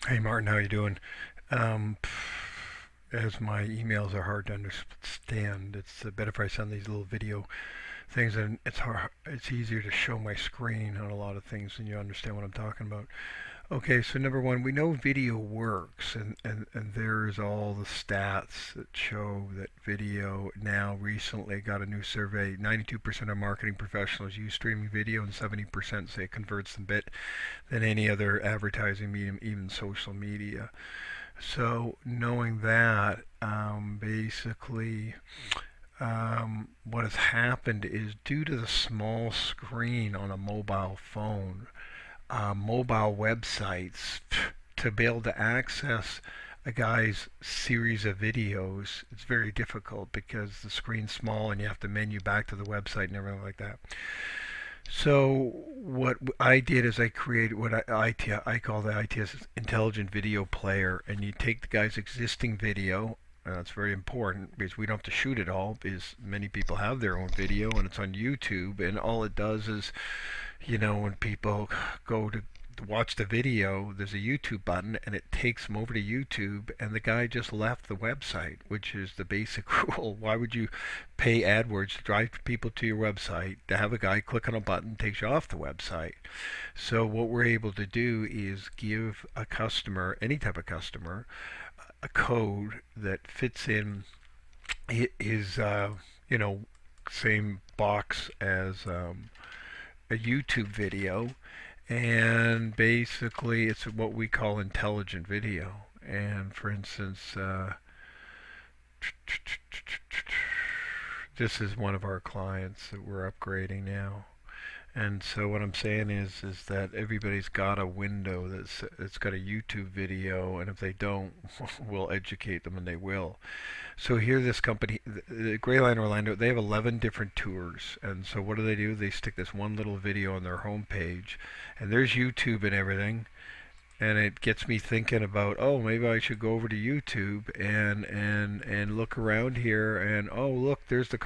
Hey Martin, how you doing? Um, as my emails are hard to understand, it's better if I send these little video things, and it's hard. It's easier to show my screen on a lot of things, and you understand what I'm talking about. Okay, so number one, we know video works, and there's all the stats that show that video now recently got a new survey. 92% of marketing professionals use streaming video, and 70% say it converts them better than any other advertising medium, even social media. So knowing that, what has happened is due to the small screen on a mobile phone, mobile websites, to be able to access a guy's series of videos, it's very difficult because the screen's small and you have to menu back to the website and everything like that. So what I did is I created I call the ITS Intelligent Video Player, and you take the guy's existing video. That's very important because we don't have to shoot it all because many people have their own video and it's on YouTube, and all it does is, when people go to watch the video, there's a YouTube button and it takes them over to YouTube, and the guy just left the website, which is the basic rule. Why would you pay AdWords to drive people to your website to have a guy click on a button takes you off the website? So what we're able to do is give a customer, any type of customer, a code that fits in his, same box as a YouTube video, and basically it's what we call intelligent video. And for instance, this is one of our clients that we're upgrading now. And so what I'm saying is that everybody's got a window that's got a YouTube video, and if they don't, we'll educate them, and they will. So here, this company, the Gray Line Orlando, they have 11 different tours, and so what do? They stick this one little video on their homepage, and there's YouTube and everything, and it gets me thinking about, oh, maybe I should go over to YouTube and look around here, and oh, look, there's the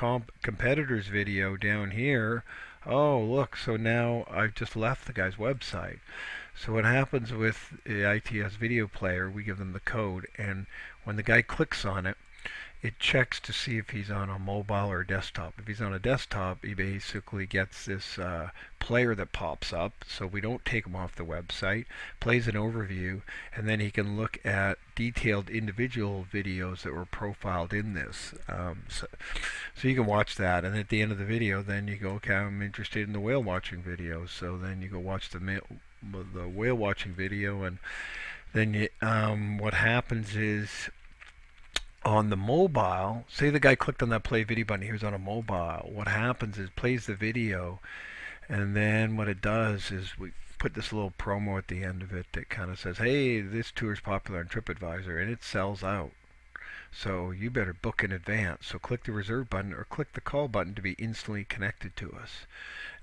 competitors video down here. Oh, look, so now I've just left the guy's website. So what happens with the ITS video player, we give them the code, and when the guy clicks on it, it checks to see if he's on a mobile or desktop. If he's on a desktop, he basically gets this player that pops up, so we don't take him off the website, plays an overview, and then he can look at detailed individual videos that were profiled in this. So you can watch that, and at the end of the video, then you go, okay, I'm interested in the whale watching video, so then you go watch the whale watching video, and then what happens is on the mobile, say the guy clicked on that play video button, he was on a mobile. What happens is plays the video, and then what it does is we put this little promo at the end of it that kind of says, hey, this tour is popular on TripAdvisor, and it sells out. So you better book in advance. So click the reserve button or click the call button to be instantly connected to us.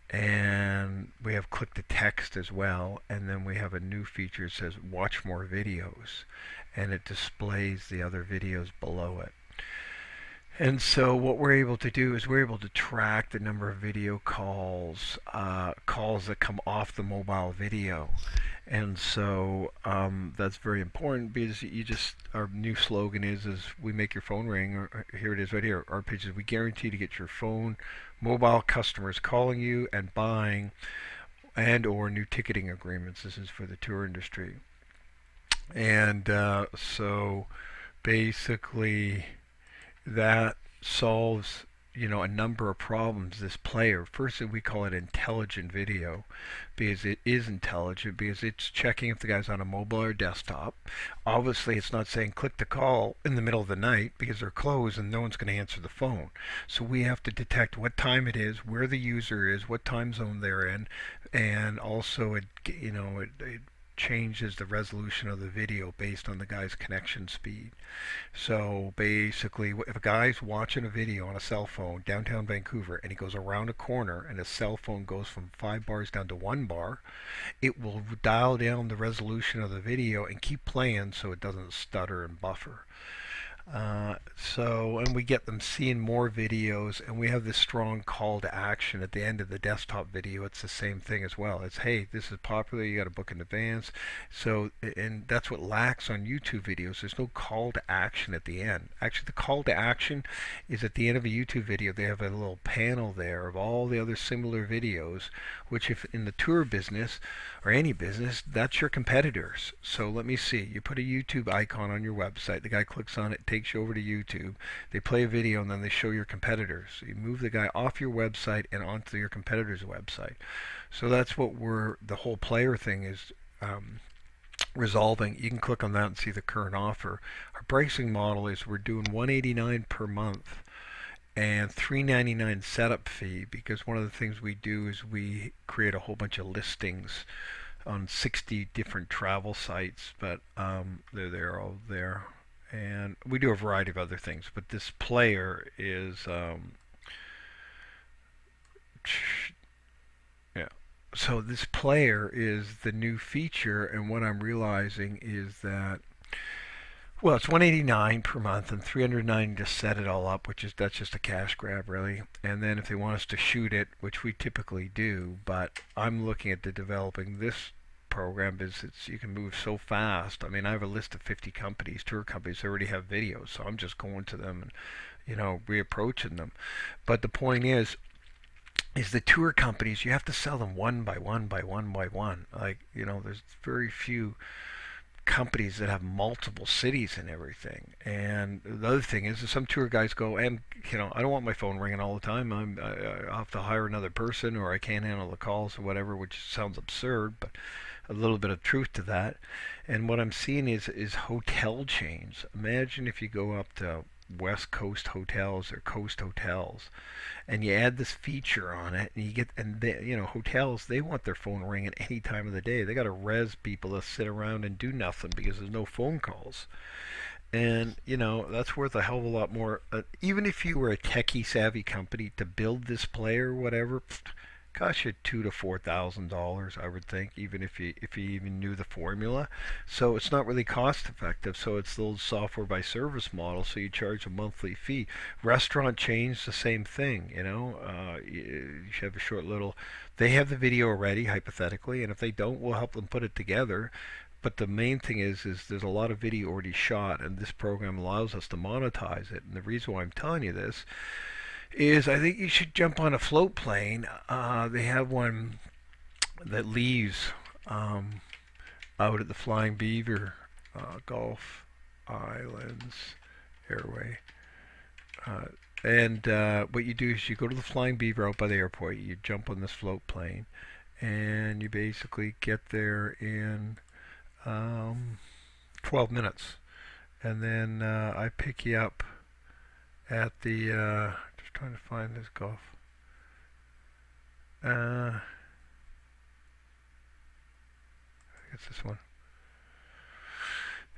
And we have click to text as well, and then we have a new feature that says watch more videos, and it displays the other videos below it. And so what we're able to do is we're able to track the number of video calls, calls that come off the mobile video. And so that's very important because our new slogan is we make your phone ring, or here it is right here, our page is we guarantee to get your phone, mobile customers calling you and buying and or new ticketing agreements. This is for the tour industry. And so basically that solves a number of problems. This player, first we call it intelligent video because it is intelligent because it's checking if the guy's on a mobile or desktop. Obviously it's not saying click to call in the middle of the night because they're closed and no one's going to answer the phone. So we have to detect what time it is, where the user is, what time zone they're in, and also it changes the resolution of the video based on the guy's connection speed. So basically, if a guy's watching a video on a cell phone downtown Vancouver and he goes around a corner and his cell phone goes from 5 bars down to 1 bar, it will dial down the resolution of the video and keep playing so it doesn't stutter and buffer. And we get them seeing more videos, and we have this strong call to action at the end of the desktop video. It's the same thing as well. It's, hey, this is popular, you got to book in advance. So, and that's what lacks on YouTube videos. There's no call to action at the end. Actually, the call to action is at the end of a YouTube video. They have a little panel there of all the other similar videos, which if in the tour business or any business, that's your competitors. So let me see. You put a YouTube icon on your website. The guy clicks on it, takes you over to YouTube. They play a video, and then they show your competitors. So you move the guy off your website and onto your competitor's website. So that's what the whole player thing is resolving. You can click on that and see the current offer. Our pricing model is we're doing $189 per month and $399 setup fee, because one of the things we do is we create a whole bunch of listings on 60 different travel sites, but they're all there. And we do a variety of other things, but this player is yeah. So this player is the new feature, and what I'm realizing is that, well, it's 189 per month and 390 to set it all up, that's just a cash grab really. And then if they want us to shoot it, which we typically do, but I'm looking at developing this program because you can move so fast. I mean, I have a list of 50 companies, tour companies that already have videos, so I'm just going to them and reapproaching them. But the point is the tour companies, you have to sell them one by one by one by one. Like, there's very few companies that have multiple cities and everything. And the other thing is that some tour guys go, and I don't want my phone ringing all the time. I have to hire another person, or I can't handle the calls or whatever, which sounds absurd, but a little bit of truth to that. And what I'm seeing is hotel chains. Imagine if you go up to West Coast hotels or coast hotels, and you add this feature on it, and hotels, they want their phone ringing any time of the day. They got to res people to sit around and do nothing because there's no phone calls. And that's worth a hell of a lot more. Even if you were a techie savvy company, to build this player or whatever, cost you $2,000 to $4,000, I would think, even if you even knew the formula. So it's not really cost effective. So it's the old software by service model. So you charge a monthly fee. Restaurant chains, the same thing. You should have a short little. They have the video already, hypothetically, and if they don't, we'll help them put it together. But the main thing is there's a lot of video already shot, and this program allows us to monetize it. And the reason why I'm telling you this is I think you should jump on a float plane. They have one that leaves out at the Flying Beaver Gulf Islands Airway. And what you do is you go to the Flying Beaver out by the airport, you jump on this float plane, and you basically get there in 12 minutes. And then I pick you up at the trying to find this golf. I guess this one.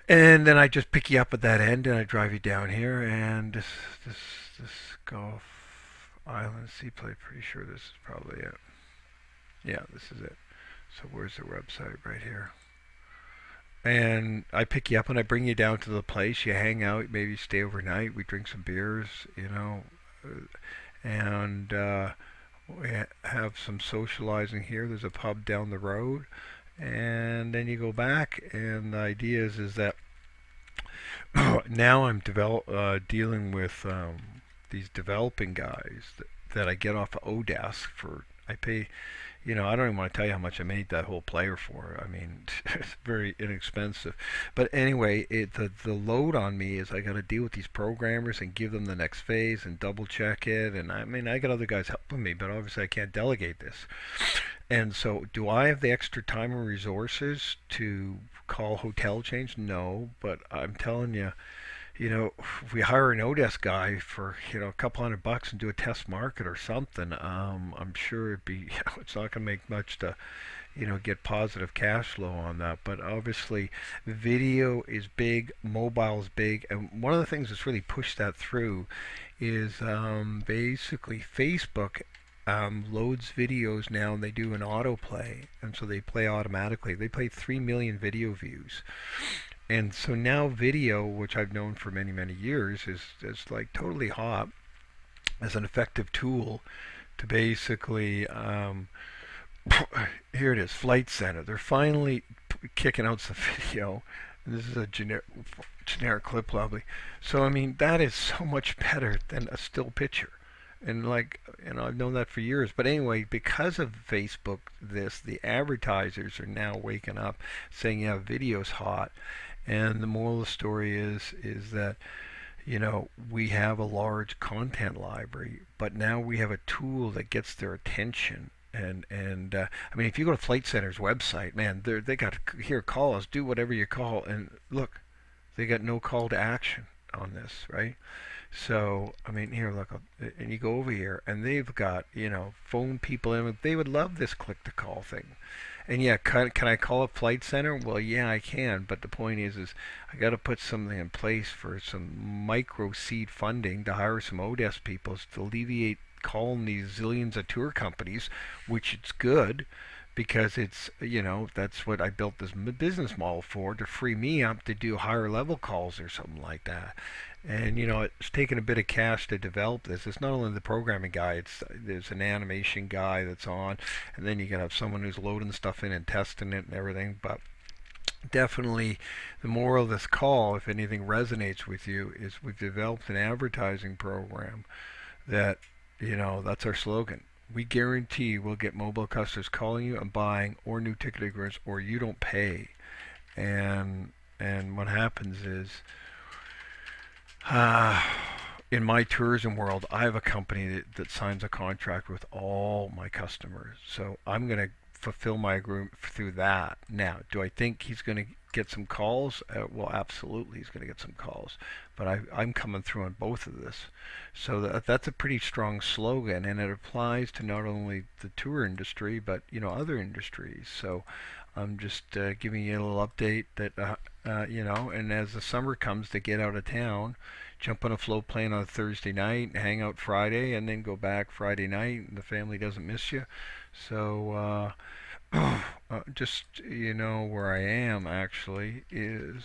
And then I just pick you up at that end, and I drive you down here. And this Gulf Island Seaplane. Pretty sure this is probably it. Yeah, this is it. So where's the website? Right here. And I pick you up and I bring you down to the place. You hang out, maybe stay overnight. We drink some beers, and we have some socializing here. There's a pub down the road, and then you go back. And the idea is that now I'm dealing with these developing guys that I get off of Odesk for. I pay. I don't even want to tell you how much I made that whole player for. I mean, it's very inexpensive. But anyway, the load on me is I got to deal with these programmers and give them the next phase and double check it. And I mean, I got other guys helping me, but obviously I can't delegate this. And so, do I have the extra time and resources to call hotel chains? No, but I'm telling you, if we hire an Odesk guy for a couple $100 and do a test market or something, I'm sure it'd be it's not going to make much to get positive cash flow on that. But obviously, video is big, mobile is big, and one of the things that's really pushed that through is basically Facebook loads videos now, and they do an autoplay, and so they play automatically. They play 3 million video views. And so now video, which I've known for many, many years, is like totally hot as an effective tool to basically here it is, Flight Center. They're finally kicking out some video. This is a generic clip, probably. So I mean, that is so much better than a still picture. And like, I've known that for years. But anyway, because of Facebook, the advertisers are now waking up, saying, "Yeah, video's hot." And the moral of the story is that we have a large content library, but now we have a tool that gets their attention. And I mean, if you go to Flight Center's website, man, they got here, call us, do whatever you call, and look, they got no call to action on this, right? So I mean, here, look, and you go over here, and they've got phone people in. They would love this click to call thing. And yeah, can I call up Flight Center? Well, yeah, I can. But the point is I got to put something in place for some micro seed funding to hire some Odesk people to alleviate calling these zillions of tour companies, which it's good because it's that's what I built this business model for, to free me up to do higher level calls or something like that. And it's taken a bit of cash to develop this. It's not only the programming guy, there's an animation guy that's on, and then you can have someone who's loading stuff in and testing it and everything. But definitely the moral of this call, if anything resonates with you, is we've developed an advertising program that that's our slogan. We guarantee we'll get mobile customers calling you and buying or new ticket agreements, or you don't pay. And what happens is, uh, in my tourism world, I have a company that signs a contract with all my customers. So I'm going to fulfill my agreement through that. Now, do I think he's going to get some calls? Well, absolutely, he's going to get some calls. But I'm coming through on both of this. So that's a pretty strong slogan, and it applies to not only the tour industry, but other industries. So I'm just giving you a little update that and as the summer comes, to get out of town, jump on a float plane on a Thursday night, hang out Friday, and then go back Friday night, and the family doesn't miss you. So just where I am actually is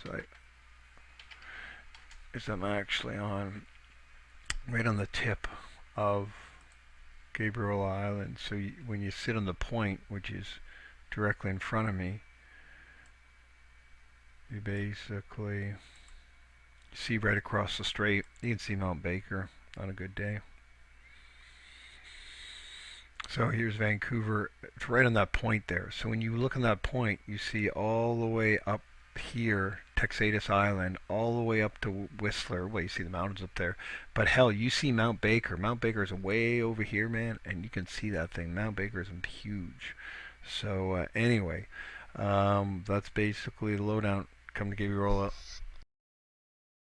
I'm actually on right on the tip of Gabriel Island. So when you sit on the point, which is directly in front of me, you basically see right across the strait. You can see Mount Baker on a good day. So here's Vancouver. It's right on that point there. So when you look on that point, you see all the way up here, Texadus Island, all the way up to Whistler. Well, you see the mountains up there. But hell, you see Mount Baker. Mount Baker is way over here, man, and you can see that thing. Mount Baker is huge. So anyway, that's basically the lowdown. Come to Gabriel